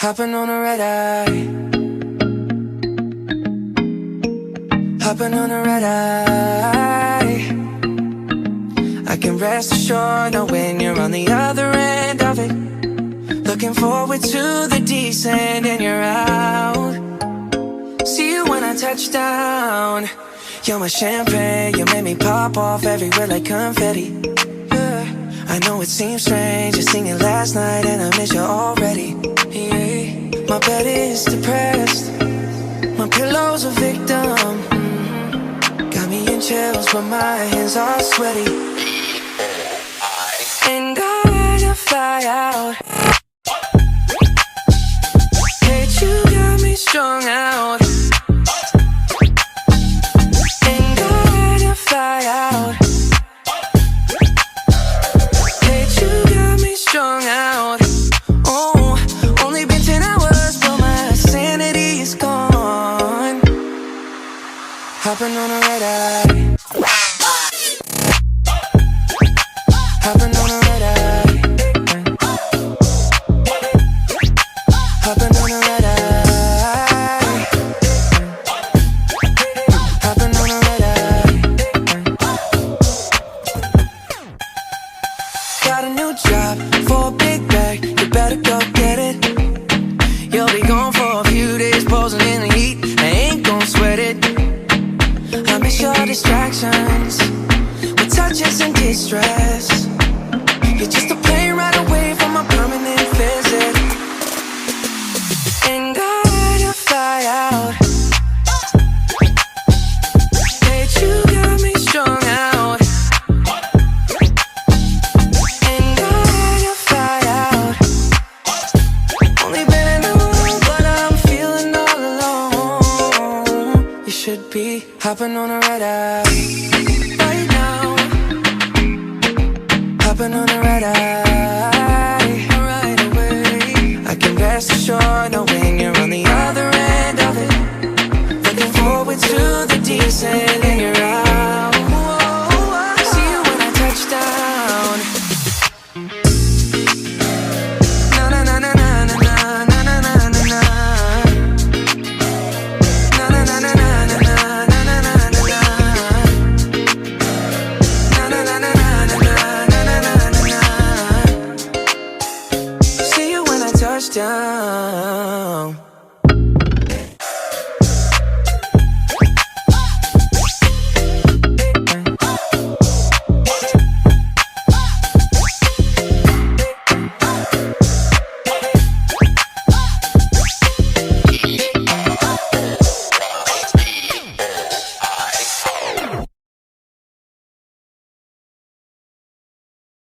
Hopping on a red eye, hopping on a red eye. I can rest assured knowing you're on the other end of it. Looking forward to the descent and you're out. See you when I touch down. You're my champagne, you made me pop off everywhere like confetti. Yeah. I know it seems strange, I seen you last night and I miss you already. Yeah. My bed is depressed, my pillow's a victim. Got me in chills, but my hands are sweaty. And I had to fly out. Hate you got me strung out. And I had to fly out. Hate you got me strung out. Oh, only been 10 hours, but my sanity is gone. Hopping on a red eye, hopping on a red eye, hopping on a red eye, hopping on a red eye. Got a new job for a big bag, you better go get it. You'll be gone for a few days, posing in the heat, I ain't gon' sweat it. I miss your distractions, with touches and distress. You're just a plane ride away from a permanent visit. And I had to fly out. Hate you got me strung out. And I had to fly out. Only been in the room, but I'm feeling all alone. You should be hopping on a red eye right now, hopping on a red eye right away. I can rest assured knowing you're on the other end of it. Looking forward to the descent and you're out. See you when I touch down. Na na na na na na na na na na na na. Na na na na na na na na na na na. Na na na na na na na na na. See you when I touch down.